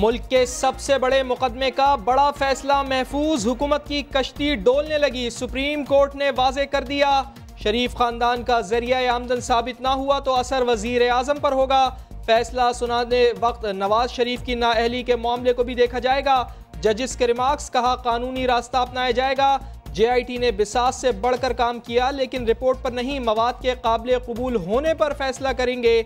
मुल्क के सबसे बड़े मुकदमे का बड़ा फैसला महफूज, हुकूमत की कश्ती डोलने लगी। सुप्रीम कोर्ट ने वाजे कर दिया, शरीफ खानदान का जरिया आमदन साबित ना हुआ तो असर वजीर आजम पर होगा। फैसला सुनाने वक्त नवाज शरीफ की नाअहली के मामले को भी देखा जाएगा। जजिस के रिमार्क्स, कहा कानूनी रास्ता अपनाया जाएगा। JIT ने बिसास से बढ़कर काम किया लेकिन रिपोर्ट पर नहीं, मवाद के काबिल कबूल होने पर फैसला करेंगे।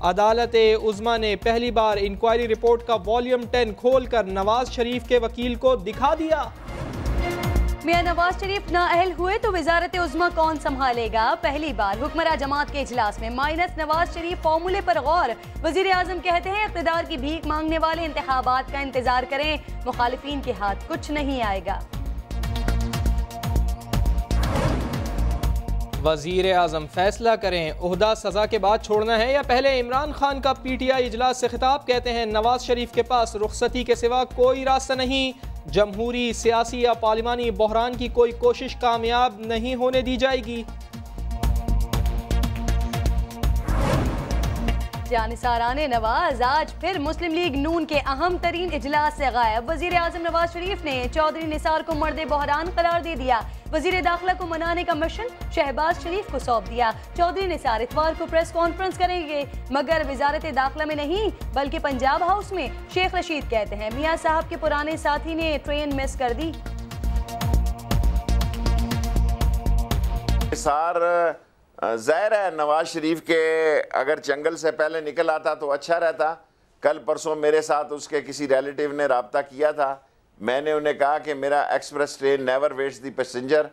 अदालत उज़्मा ने पहली बार इंक्वायरी रिपोर्ट का वॉल्यूम 10 खोलकर नवाज शरीफ के वकील को दिखा दिया। मियां नवाज शरीफ नाअहल हुए तो वजारत उज़्मा कौन संभालेगा? पहली बार हुक्मरां जमात के इजलास में माइनस नवाज शरीफ फॉर्मूले पर गौर। वजीर आजम कहते हैं इक़्तिदार की भीख मांगने वाले इंतखाबात का इंतजार करें, मुखालिफिन के हाथ कुछ नहीं आएगा। वजीर आजम फैसला करें, ओहदा सजा के बाद छोड़ना है या पहले। इमरान खान का PTI इजलास से खिताब, कहते हैं नवाज शरीफ के पास रुखसती के सिवा कोई रास्ता नहीं। जमहूरी, सियासी या पार्लिमानी बहरान की कोई कोशिश कामयाब नहीं होने दी जाएगी। जानिसारान नवाज आज फिर मुस्लिम लीग नून के अहम तरीन इजलास से गायब। वजीर आजम नवाज शरीफ ने चौधरी निसार को मर्द बहरान करार दे दिया। वजीर दाखिला को मनाने का मिशन शहबाज शरीफ को सौंप दिया। चौधरी निसार इतवार को प्रेस कॉन्फ्रेंस करेंगे, मगर वजारत दाखिला में नहीं बल्कि पंजाब हाउस में। शेख रशीद कहते हैं मियां साहब के पुराने साथी ने ट्रेन मिस कर दी। ज़ाहिर है नवाज शरीफ के अगर जंगल से पहले निकल आता तो अच्छा रहता। कल परसों मेरे साथ उसके किसी रिलेटिव ने रब्ता किया था। मैंने उन्हें कहा कि मेरा express train never waits the passenger,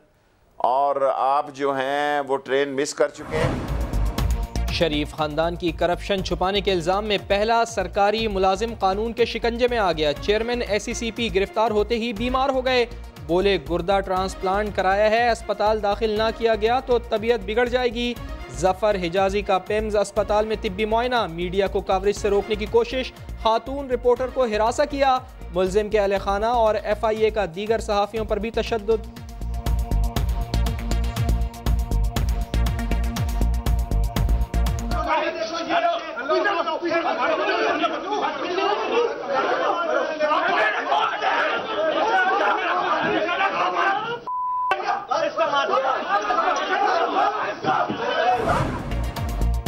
और आप जो हैं वो ट्रेन मिस कर चुके हैं। शरीफ खानदान की करप्शन छुपाने के इल्ज़ाम में पहला सरकारी मुलाजिम कानून के शिकंजे में आ गया। चेयरमैन SECP गिरफ्तार होते ही बीमार हो गए। बोले गुर्दा ट्रांसप्लांट कराया है, अस्पताल दाखिल ना किया गया तो तबीयत बिगड़ जाएगी। जफर हिजाजी का पेम्स अस्पताल में तिब्बी मुआयना, मीडिया को कवरेज से रोकने की कोशिश। खातून रिपोर्टर को हिरासा किया। मुलजिम के अहले खाना और FIA का दीगर सहाफ़ियों पर भी तशद्दुद।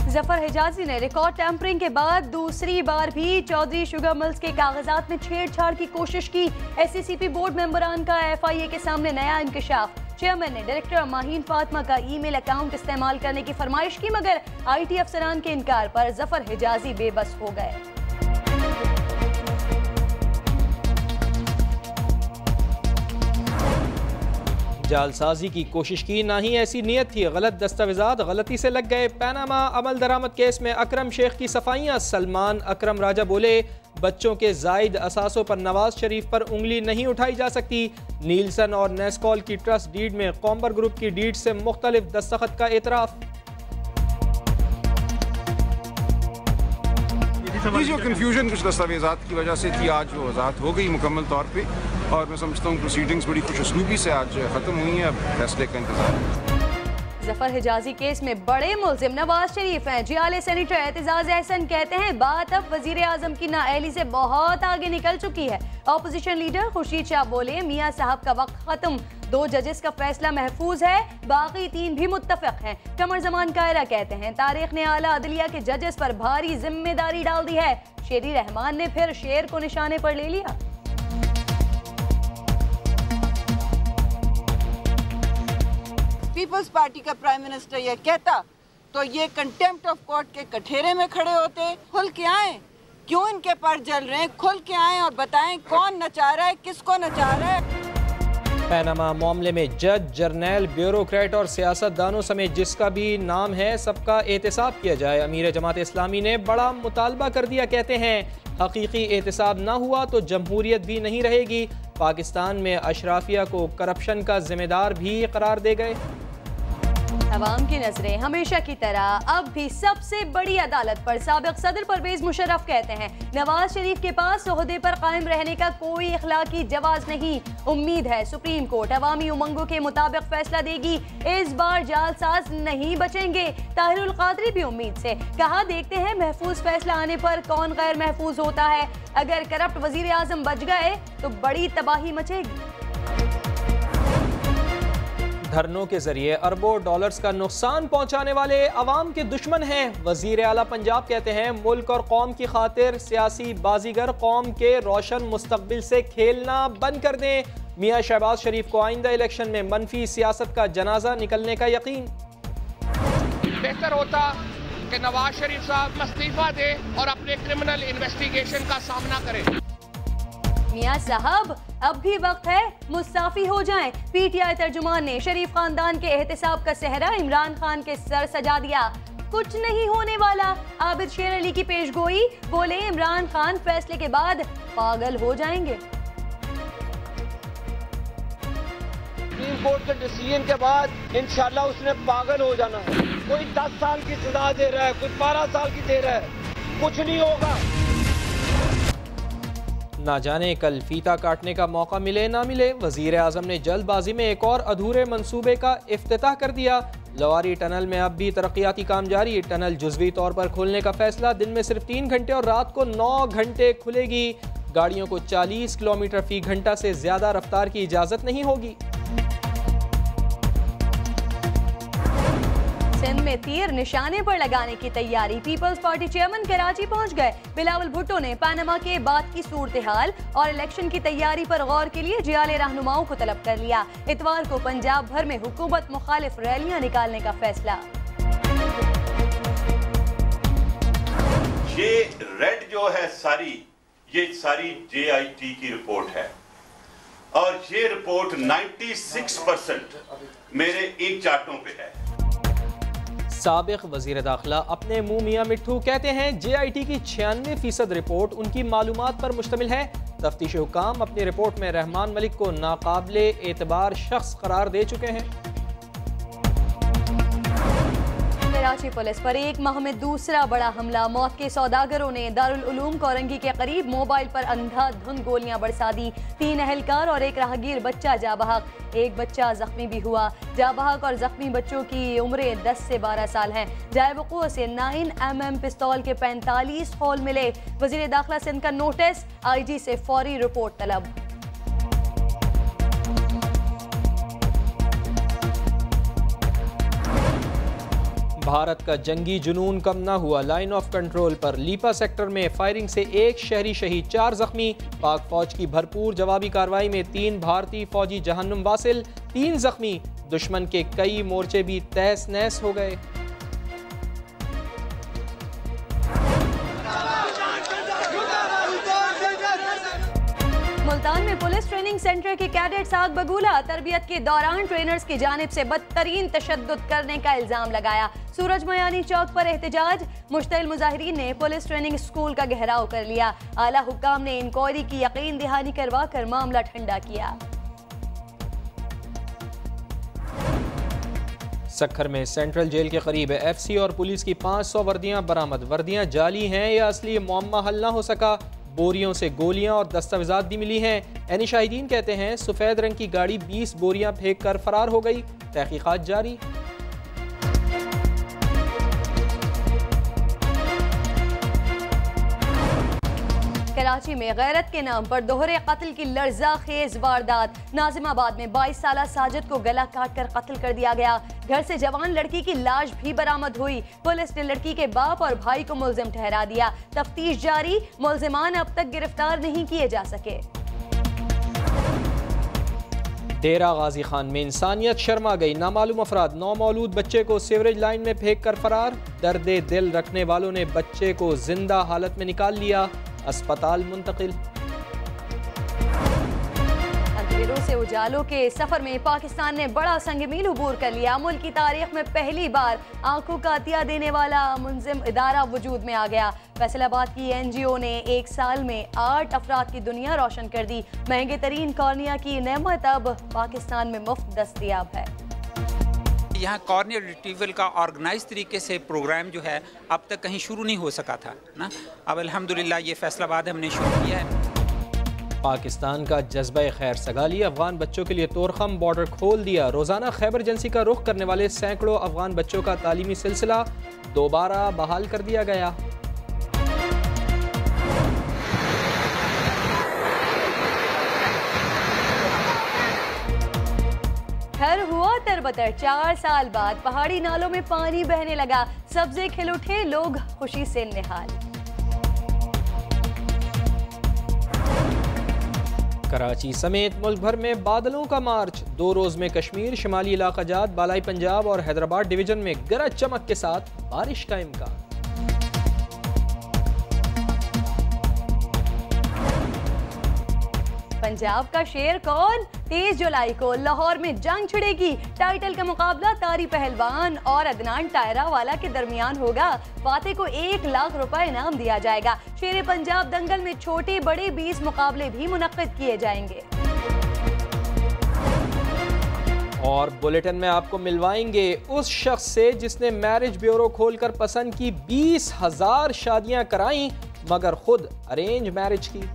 जफर हिजाजी ने रिकॉर्ड टैंपरिंग के बाद दूसरी बार भी चौधरी शुगर मिल्स के कागजात में छेड़छाड़ की कोशिश की। SECP बोर्ड मेंबरान का FIA के सामने नया इंकशाफ। चेयरमैन ने डायरेक्टर माहीन फातिमा का ईमेल अकाउंट इस्तेमाल करने की फरमाइश की, मगर IT अफसरान के इनकार पर जफर हिजाजी बेबस हो गए। जालसाजी की कोशिश की, ना ही ऐसी नीयत थी, गलत दस्तावेजात गलती से लग गए। पैनामा अमल दरामद केस में अकरम शेख की सफाइयाँ। सलमान अकरम राजा बोले बच्चों के जायद असासों पर नवाज शरीफ पर उंगली नहीं उठाई जा सकती। नीलसन और नेस्कॉल की ट्रस्ट डीड में कॉम्बर ग्रुप की डीड से मुख्तलिफ दस्तखत का एतराफ़। जो कन्फ्यूजन कुछ दस्तावेजात की वजह से थी, आज वो वजाहत हो गई मुकम्मल तौर पे, और मैं समझता हूँ प्रोसीडिंग्स बड़ी खुशउस्लूबी से आज ख़त्म हुई हैं। अब फैसले का इंतजार है। जफर हिजाजी केस में बड़े मुल्जिम नवाज शरीफ हैं। जियाले सेनेटर एतजाज अहसन कहते हैं बात अब वजीर आजम की नाअहली से बहुत आगे निकल चुकी है। ऑपोजिशन लीडर खुर्शीद शाह बोले मियां साहब का वक्त खत्म, 2 जजेस का फैसला महफूज है, बाकी 3 भी मुत्तफिक हैं। कमर जमान कायरा कहते हैं तारीख ने आला अदलिया के जजेस पर भारी जिम्मेदारी डाल दी है। शेरी रहमान ने फिर शेर को निशाने पर ले लिया। पीपल्स पार्टी का प्राइम मिनिस्टर ये कहता तो ये कंटेम्प्ट ऑफ कोर्ट के कठेरे में खड़े होते। खुल के आए, क्यों इनके पर जल रहे हैं, खुल के आए और बताएं कौन नचा रहा है, किसको नचा रहा है। पैनामा मामले में जज, जर्नैल, ब्यूरोक्रेट और सियासतदानों समेत जिसका भी नाम है सबका एहतसाब किया जाए। अमीर जमात इस्लामी ने बड़ा मुतालबा कर दिया, कहते हैं हकीकी एहतसाब ना हुआ तो जमहूरियत भी नहीं रहेगी। पाकिस्तान में अशराफिया को करप्शन का जिम्मेदार भी करार दे गए। अवाम की नजरें हमेशा की तरह अब भी सबसे बड़ी अदालत पर। साबिक सदर परवेज मुशर्रफ कहते हैं नवाज शरीफ के पास ओहदे पर कायम रहने का कोई इखलाकी जवाज नहीं। उम्मीद है सुप्रीम कोर्ट अवामी उमंगों के मुताबिक फैसला देगी, इस बार जालसाज नहीं बचेंगे। ताहिरुल कादरी भी उम्मीद से कहा, देखते हैं महफूज फैसला आने पर कौन गैर महफूज होता है। अगर करप्ट वजीर आजम बच गए तो बड़ी तबाही मचेगी। धरनों के जरिए अरबों डॉलर्स का नुकसान पहुंचाने वाले अवाम के दुश्मन हैं। वजीर आला पंजाब कहते हैं मुल्क और कौम की खातिर सियासी बाजीगर कौम के रोशन मुस्तकबिल से खेलना बंद कर दें। मियां शहबाज शरीफ को आइंदा इलेक्शन में मनफी सियासत का जनाजा निकलने का यकीन। बेहतर होता कि नवाज शरीफ साहब इस्तीफा दें और अपने क्रिमिनल इन्वेस्टिगेशन का सामना करें। मियां साहब अब भी वक्त है मुस्ताफी हो जाएं। पीटीआई तर्जुमान ने शरीफ खानदान के एहतिसाब का सेहरा इमरान खान के सर सजा दिया। कुछ नहीं होने वाला। आबिद शेर अली की पेशगोई, बोले इमरान खान फैसले के बाद पागल हो जाएंगे। सुप्रीम कोर्ट के डिसीजन के बाद इंशाल्लाह उसने पागल हो जाना है। कोई 10 साल की सजा दे रहा है, कोई 12 साल की दे रहा है, कुछ नहीं होगा। ना जाने कल फीता काटने का मौका मिले ना मिले। वजीर आजम ने जल्दबाजी में एक और अधूरे मंसूबे का इफ्तिताह कर दिया। लवारी टनल में अब भी तरक्याती काम जारी। टनल जुज़वी तौर पर खोलने का फैसला। दिन में सिर्फ 3 घंटे और रात को 9 घंटे खुलेगी। गाड़ियों को 40 किलोमीटर फी घंटा से ज्यादा रफ्तार की इजाजत नहीं होगी। सिंध में तीर निशाने पर लगाने की तैयारी। पीपल्स पार्टी चेयरमैन कराची पहुंच गए। बिलावल भुट्टो ने पनामा के बाद की सूरत हाल और इलेक्शन की तैयारी पर गौर के लिए जियाले रहनुमाओं को तलब कर लिया। इतवार को पंजाब भर में हुकूमत मुखालिफ रैलियां निकालने का फैसला। ये रेड जो है ये सारी JIT की रिपोर्ट है और ये रिपोर्ट 96% मेरे एक चार्टों पे है। साबिक वजीर दाखिला अपने मुंह मियां मिट्ठू कहते हैं JIT की 96% रिपोर्ट उनकी मालूमात पर मुश्तमिल है। तफ्तीश हुकाम अपनी रिपोर्ट में रहमान मलिक को नाकाबिले एतबार शख्स करार दे चुके हैं। कराची पुलिस पर एक माह में दूसरा बड़ा हमला। मौत के सौदागरों ने दारुल उलूम कोरंगी के करीब मोबाइल पर अंधाधुंध गोलियां बरसा दी। 3 एहलकार और एक राहगीर बच्चा जाबहक। एक बच्चा जख्मी भी हुआ। जाबहक और जख्मी बच्चों की उम्रें 10 से 12 साल हैं। जायवक़ुअ से 9mm पिस्तौल के 45 होल मिले। वज़ीर दाखिला सिंध का नोटिस, IG से फौरी रिपोर्ट तलब। भारत का जंगी जुनून कम ना हुआ। लाइन ऑफ कंट्रोल पर लीपा सेक्टर में फायरिंग से 1 शहरी शहीद, 4 जख्मी। पाक फौज की भरपूर जवाबी कार्रवाई में 3 भारतीय फौजी जहन्नुम वासिल, 3 जख्मी। दुश्मन के कई मोर्चे भी तहस नहस हो गए। मुल्तान में पुलिस ट्रेनिंग सेंटर के कैडेट्स आग बगूला। तरबियत के दौरान ट्रेनर्स की जानिब से बदतरीन तशद्दुद करने का इल्जाम लगाया। सूरज मयानी चौक पर एहतजाज। मुश्तइल मुजाहिरीन ने पुलिस ट्रेनिंग स्कूल का घेराव कर लिया। आला हुक्काम ने इंक्वायरी की यकीन दहानी करवा कर मामला ठंडा किया। सक्खर में सेंट्रल जेल के करीब FC और पुलिस की 500 वर्दियां बरामद। वर्दियां जाली हैं या असली, मुअम्मा हल ना हो सका। बोरियों से गोलियां और दस्तावेजात भी मिली हैं। ऐनी शाहिदीन कहते हैं सफेद रंग की गाड़ी 20 बोरियां फेंक कर फरार हो गई। तहकीकात जारी। कराची में गैरत के नाम पर दोहरे कत्ल की लर्जा खेज वारदात। नाजिमाबाद में 22 साला साजिद को गला काट कर कत्ल कर दिया गया। घर से जवान लड़की की लाश भी बरामद हुई। पुलिस ने लड़की के बाप और भाई को मुल्जिम ठहरा दिया। तफ्तीश जारी। मुल्जिमान अब तक गिरफ्तार नहीं किए जा सके। डेरा गाजी खान में इंसानियत शर्मा गई। नामालूम अफराद 9 मौलूद बच्चे को सीवरेज लाइन में फेंक कर फरार। दर्दे दिल रखने वालों ने बच्चे को जिंदा हालत में निकाल लिया, अस्पताल मुंतकिल। अंधेरों से उजालों के सफर में पाकिस्तान ने बड़ा संगमील अबूर कर लिया। मुल्क की तारीख में पहली बार आंखों का अतिया देने वाला मुंजिम इदारा वजूद में आ गया। फैसलाबाद की NGO ने 1 साल में 8 अफराद की दुनिया रोशन कर दी। महंगे तरीन कॉर्निया की नेमत अब पाकिस्तान में मुफ्त दस्तयाब है। यहाँ कॉर्निया रिट्रीवल का ऑर्गेनाइज तरीके से प्रोग्राम जो है अब तक कहीं शुरू नहीं हो सका था ना। अब अल्हम्दुलिल्लाह ये फैसलाबाद हमने शुरू किया है। पाकिस्तान का जज्बा खैर सगाली, अफगान बच्चों के लिए तोरखम बॉर्डर खोल दिया। रोज़ाना खैबर एजेंसी का रुख करने वाले सैकड़ों अफगान बच्चों का तालीमी सिलसिला दोबारा बहाल कर दिया गया। हर हुआ तरबतर, 4 साल बाद पहाड़ी नालों में पानी बहने लगा, सब्जे खिल उठे, लोग खुशी से निहाल। कराची समेत मुल्क भर में बादलों का मार्च, 2 रोज में कश्मीर, शिमाली इलाका जात, बालाई पंजाब और हैदराबाद डिवीजन में गरज चमक के साथ बारिश का इम्कान। पंजाब का शेर कौन? 23 जुलाई को लाहौर में जंग छिड़ेगी। टाइटल का मुकाबला तारी पहलवान और अदनान टायरा वाला के दरमियान होगा। फाते को 1 लाख रुपए इनाम दिया जाएगा। शेर पंजाब दंगल में छोटे बड़े 20 मुकाबले भी मुनक्किद किए जाएंगे। और बुलेटिन में आपको मिलवाएंगे उस शख्स से जिसने मैरिज ब्यूरो खोलकर पसंद की 20,000 शादियां कराई, मगर खुद अरेंज मैरिज की।